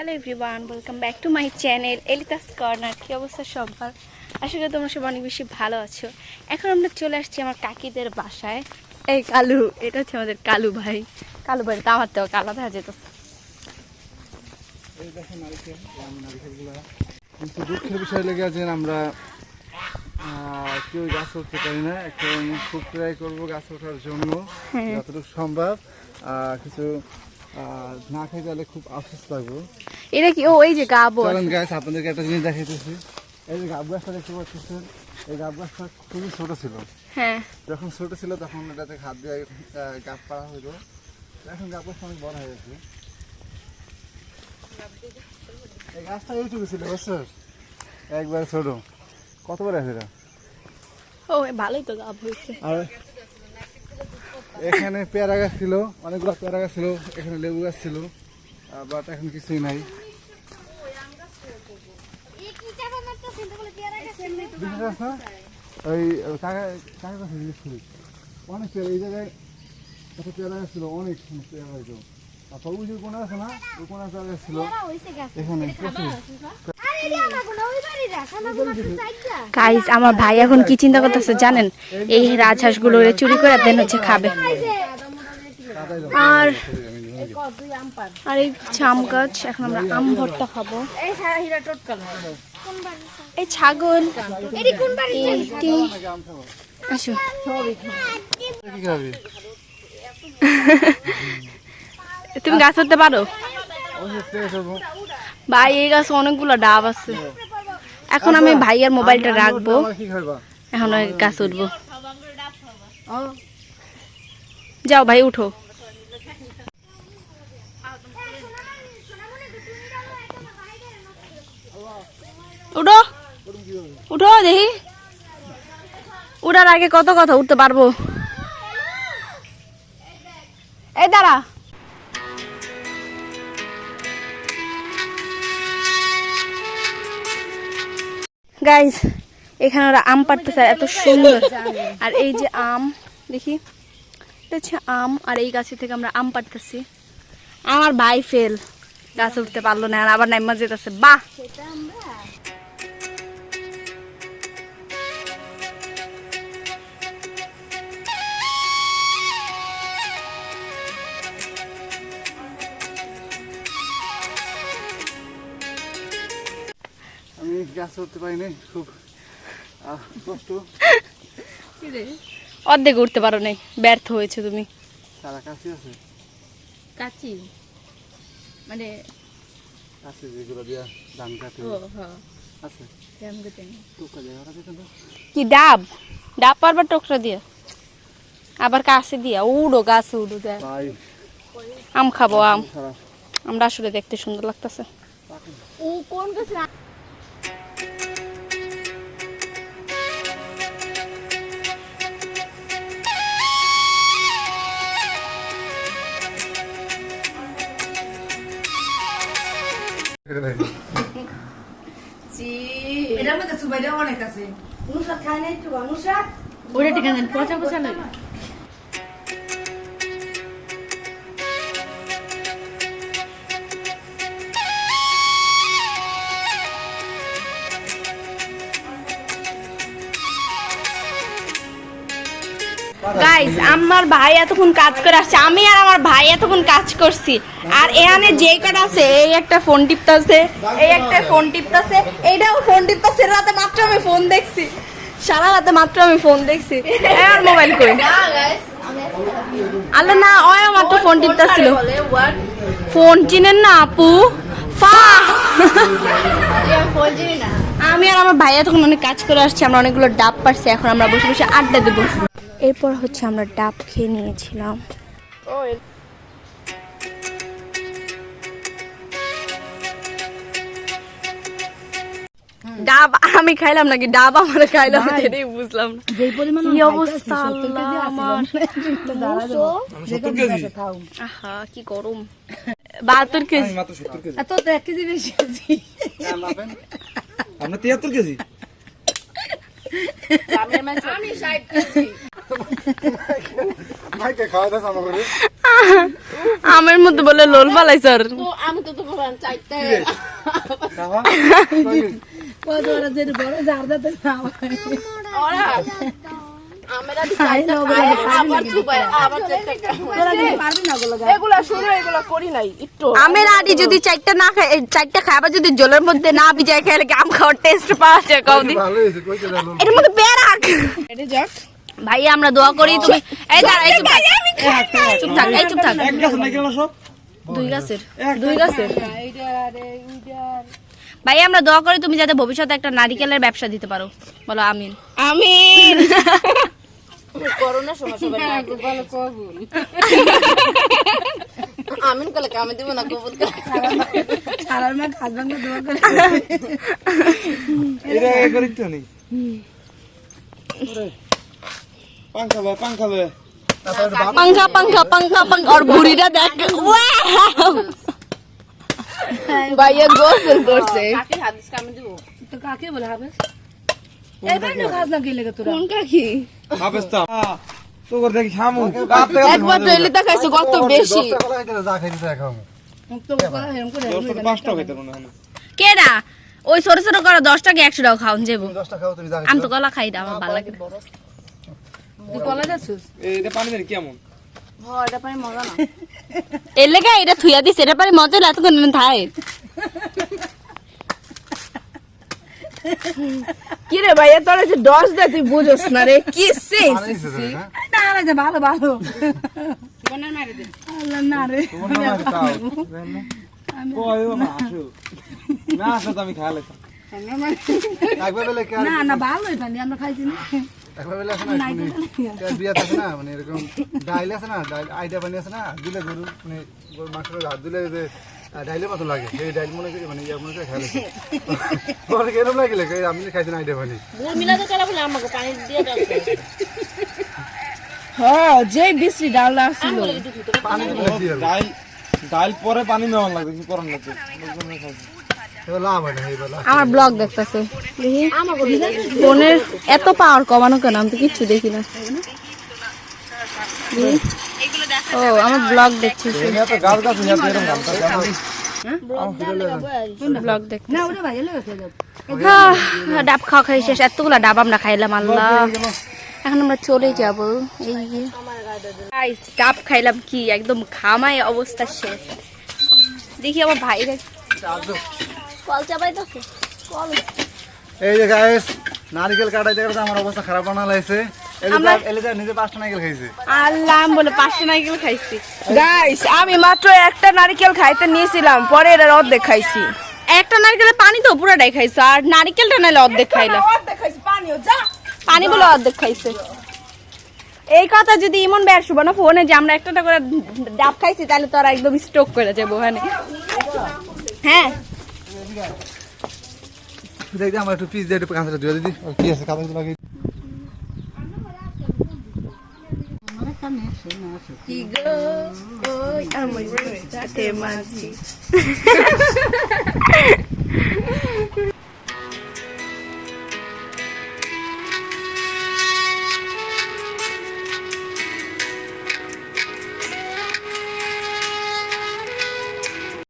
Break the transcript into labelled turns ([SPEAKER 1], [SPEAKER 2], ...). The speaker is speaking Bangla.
[SPEAKER 1] Hello everyone, welcome back to my channel Elita's corner. কী অবস্থা সবার? আশা করি তোমরা সব অনেক বেশি ভালো আছো। এখন আমরা চলে আসছি আমার কাকিদের বাসায়। এই কালু, এটা হচ্ছে আমাদের কালু ভাই। কালু ভাই তো আমার তো কালো দেখা যেত।
[SPEAKER 2] কিন্তু দুঃখের বিষয় লেগে আছে, আমরা কেউ গাছ উঠতে পারি না। এখন খুব ট্রাই করবো গাছ ওঠার জন্য যতটুকু সম্ভব। কিছু না খাই তাহলে খুব আফসোস লাগবে।
[SPEAKER 1] এটা কি? ও এই যে গাবো।
[SPEAKER 2] কারণ গাছ আপনাদেরকে একটা জিনিস দেখাইতেছি। এই যে গাব গাছটা দেখতে পাচ্ছেন, এই গাব গাছটা খুবই ছোট ছিল।
[SPEAKER 1] হ্যাঁ,
[SPEAKER 2] যখন ছোট ছিল তখন এটাতে হাত দিয়ে গাব পাড়া হইতো। এখন গাব গাছটা অনেক বড় হয়ে গেছে। এই গাছটা এইটুকু ছিল, বুঝছো? একবার ছোট। কত বড় আছে এটা?
[SPEAKER 1] ও ভালোই তো গাব হয়েছে।
[SPEAKER 2] আর এখানে পেয়ারা গাছ ছিল, অনেকগুলো পেয়ারা গাছ ছিল, এখানে লেবু গাছ ছিল, বাট এখন কিছুই নাই। ওই অনেক পেয়ারা এই জায়গায় একটা পেয়ারা গাছ ছিল, অনেক পেয়ারা হইতো। তারপর ওই যে কোনা আছে না, ওই কোনা পেয়ারা গাছ ছিল এখানে।
[SPEAKER 1] গাইস, আমার ভাই এখন কি চিন্তা করতেছে জানেন? এই রাজহাঁসগুলো চুরি করে দেন হচ্ছে খাবে। আর আর এই আম গাছ, এখন আমরা আম ভর্তা খাবো। এই ছাগল আসো। তুমি গাছ ধরতে পারো ভাই? এই গাছ অনেকগুলো ডাব আছে। এখন আমি ভাইয়ের মোবাইলটা রাখবো, এখন গাছ উঠবো। যাও ভাই, উঠো উঠো উঠো, দেখি উঠার আগে কত কথা উঠতে পারবো। এই দাঁড়া। গাইস, এখানে ওরা আম পাড়তেছে, এত সুন্দর। আর এই যে আম, দেখি এটা হচ্ছে আম। আর এই গাছে থেকে আমরা আম পাড়তেছি। আমার ভাই ফেল, গাছ উঠতে পারলো না, আর আবার নাইমা যেতেছে। বাহ,
[SPEAKER 2] আমি গাছ উঠতে পারি নাই, খুব কষ্ট।
[SPEAKER 1] অর্ধেক উঠতে পারো নাই, ব্যর্থ হয়েছে তুমি।
[SPEAKER 2] সারা কাছে আছে,
[SPEAKER 1] কাচি মানে
[SPEAKER 2] কাছে যেগুলো দিয়া ধান কাটে আছে।
[SPEAKER 1] কি ডাব? ডাব পারবার টোকরা দিয়া, আবার কাছে দিয়া উড়ো, গাছে উড়ো যায়। আম খাবো, আম আমরা আসলে দেখতে সুন্দর লাগতেছে। ও কোন গাছ? ওটা ঠিক আছে, পচা পচা লাগে। গাইস, আমার ভাই এতক্ষণ কাজ করে আসছে, আমি আর আমার ভাই এতক্ষণ কাজ করছি। আর এখানে যে কটা আছে, এই একটা ফোন টিপতেছে, এই একটা ফোন টিপতেছে, এইটাও ফোন টিপতেছে। রাতে মাত্র আমি ফোন দেখছি, সারা রাতে মাত্র আমি ফোন দেখছি। আর মোবাইল কই? আল্লাহ না, ওই মাত্র ফোন টিপতেছিল। ফোন চিনেন না আপু? আমি আর আমার ভাই এতক্ষণ অনেক কাজ করে আসছি, আমরা অনেকগুলো ডাব পারছি। এখন আমরা বসে বসে আড্ডা দেবো। এরপর হচ্ছে আমরা ডাব খেয়ে নিয়েছিলাম। ডাব আমি খাইলাম নাকি ডাব আমার খাইলাম, এটাই বুঝলাম না। কি অবস্থা আমার, আহা কি গরম। 72 কেজি, এত 1 কেজি বেশি আছে।
[SPEAKER 2] আমরা 73 কেজি।
[SPEAKER 1] আমি 60 কেজি।
[SPEAKER 2] মাইকে খাওয়া দাওয়া সামা করে
[SPEAKER 1] আমের মধ্যে বলে লোল ফালাইছ আর
[SPEAKER 3] তো আমি তো বললাম চারটা
[SPEAKER 2] খাওয়া
[SPEAKER 3] কত বড় যে বড় জারদাতে না ওরা আমরা চারটা আবার চুপায় আবার চারটা তোরা কি পারবি না ওগুলো এগুলা শুরু এগুলা করি নাই একটু
[SPEAKER 1] আমের আদি যদি চারটা না খায় চারটা খায় আবার যদি জলের মধ্যে না ভিজায় খেলে কি আম খাওয়ার টেস্ট পাওয়া যায় কওদি
[SPEAKER 2] ভালো হয়েছে কইতে জানো
[SPEAKER 1] এর মধ্যে পেরাক
[SPEAKER 3] এটা যাক
[SPEAKER 1] ভাই আমরা দোয়া করি তুমি এই দাঁড়া এই চুপ থাক এই চুপ থাক
[SPEAKER 4] এক গাছ নাকি হলো সব
[SPEAKER 1] দুই গাছের
[SPEAKER 3] এইটা আরে এইটা
[SPEAKER 1] ভাই আমরা দোয়া করি তুমি যাতে ভবিষ্যতে একটা নারিকেলের ব্যবসা দিতে পারো বলো আমিন
[SPEAKER 3] আমিন করোনা সময় সবাই না বলে কবুল আমিন কলে কামে দিব না কবুল সারার মা খাজবাঙ্গা দোয়া করে
[SPEAKER 4] এটা এ করি তো নেই পাঙ্খা বে
[SPEAKER 1] पंखा पंखा पंखा पंखा और बुढ़ीটা দেখ ওয়াও
[SPEAKER 3] ভাইয়া গোসল করছে কাকে হাদিস কামে দিব তো কাকে বলে হাদিস এবার না খাস না কি লাগে তোরা কোন কাকি
[SPEAKER 4] হাবেস্তা তো করে দেখি খামু
[SPEAKER 3] একবার টয়লেট খাইছো কত বেশি
[SPEAKER 2] যা খাইতে তাই খাও
[SPEAKER 3] তো করা হেরম করে
[SPEAKER 4] 5 টাকা খাইতে মনে হয়
[SPEAKER 1] কেডা ওই ছোট ছোট করে 10 টাকা 100 টাকা খাওন যাবো
[SPEAKER 2] 10টা খাও তুমি যা
[SPEAKER 1] আমি তো কলা খাই না আমার ভালো লাগে না।
[SPEAKER 3] তুই কলা যাচ্ছিস
[SPEAKER 4] এইটা পানি দেন কেমন
[SPEAKER 3] হ্যাঁ এটা পানি মজা না
[SPEAKER 1] এর লেগে এটা থুইয়া দিছে এটা পারে মজা লাগতো কোন থাই
[SPEAKER 3] কি রে ভাইয়া তোর যে ডস দে তুই বুঝছ না রে কি সেন্স না না যে ভালো ভালো বনার মারি দে আল্লাহ না রে
[SPEAKER 4] কই ও না আসো না আসো তো আমি খাইলে
[SPEAKER 2] একবার বেলা কি
[SPEAKER 3] না না ভালোই পানি আমরা খাইছি না
[SPEAKER 2] একবার বেলা আছে না বিয়া থাকে না মানে এরকম ডাইল আছে না ডাইল আইডিয়া বানিয়ে আছে না দিলে গরু মানে গরু মাংসের হাত দিলে যে ডাইলের মতো লাগে এই ডাইল মনে করি মানে ইয়া মনে করে খাইলে পরে কেরম লাগিলে আমি খাইছি না আইডিয়া বানিয়ে
[SPEAKER 3] গুড় মিলাতে চলা বলে আমাকে পানি দিয়ে দাও হ্যাঁ যে বিশ্রী ডাল আসছিল
[SPEAKER 2] পানি দিলে দিয়ে
[SPEAKER 4] ডাইল পরে পানি মেওয়ান লাগে কিছু করার না তো
[SPEAKER 2] এবার লাভ হয় না এই বেলা
[SPEAKER 1] আমার ব্লগ দেখতাছে ফোনের এত পাওয়ার কমানো কেন আমি তো কিচ্ছু দেখি না ও আমার ব্লগ দেখছিস
[SPEAKER 4] এটা তো গাছ গাছ হইয়া এরকম গামটা
[SPEAKER 1] ব্লগ দেখ
[SPEAKER 3] না ওটা ভাই এলে খেয়ে যাও
[SPEAKER 1] ডাব খাওয়া খাই শেষ এতগুলা ডাব আমরা খাইলাম আল্লাহ এখন আমরা চলে যাব এই যে গাইস ডাব খাইলাম কি একদম ঘামায় অবস্থা শেষ দেখি আমার ভাইরা কল চাবাইতেছে কল
[SPEAKER 2] এই যে গাইস নারকেল কাটাইতে কাটাইতে আমার অবস্থা খারাপ বানা লাগছে এলে নিজে 5টা নারকেল খাইছে
[SPEAKER 1] আল্লাহ আমি বলে 5টা নারকেল খাইছি
[SPEAKER 3] গাইস আমি মাত্র একটা নারকেল খাইতে নিয়েছিলাম পরে এর অর্ধেক খাইছি
[SPEAKER 1] একটা নারকেলের পানি তো পুরাটাই খাইছো আর নারকেলটা নাইলে অর্ধেক খাইলো
[SPEAKER 3] অর্ধেক খাইছি পানিও যা
[SPEAKER 1] পানি বলে অর্ধেক খাইছে এই কথা যদি ইমন বের শুভ না ফোনে যে আমরা একটা করে ডাব খাইছি তাহলে তো আর একদম স্ট্রোক করে যাবো ওখানে হ্যাঁ
[SPEAKER 2] দেখি আমার একটু পিস দিয়ে একটু কাঁচাটা দিয়ে দিদি কি আছে কাঁচা লাগে
[SPEAKER 3] কি গো ওই আমার সাথে মাঝি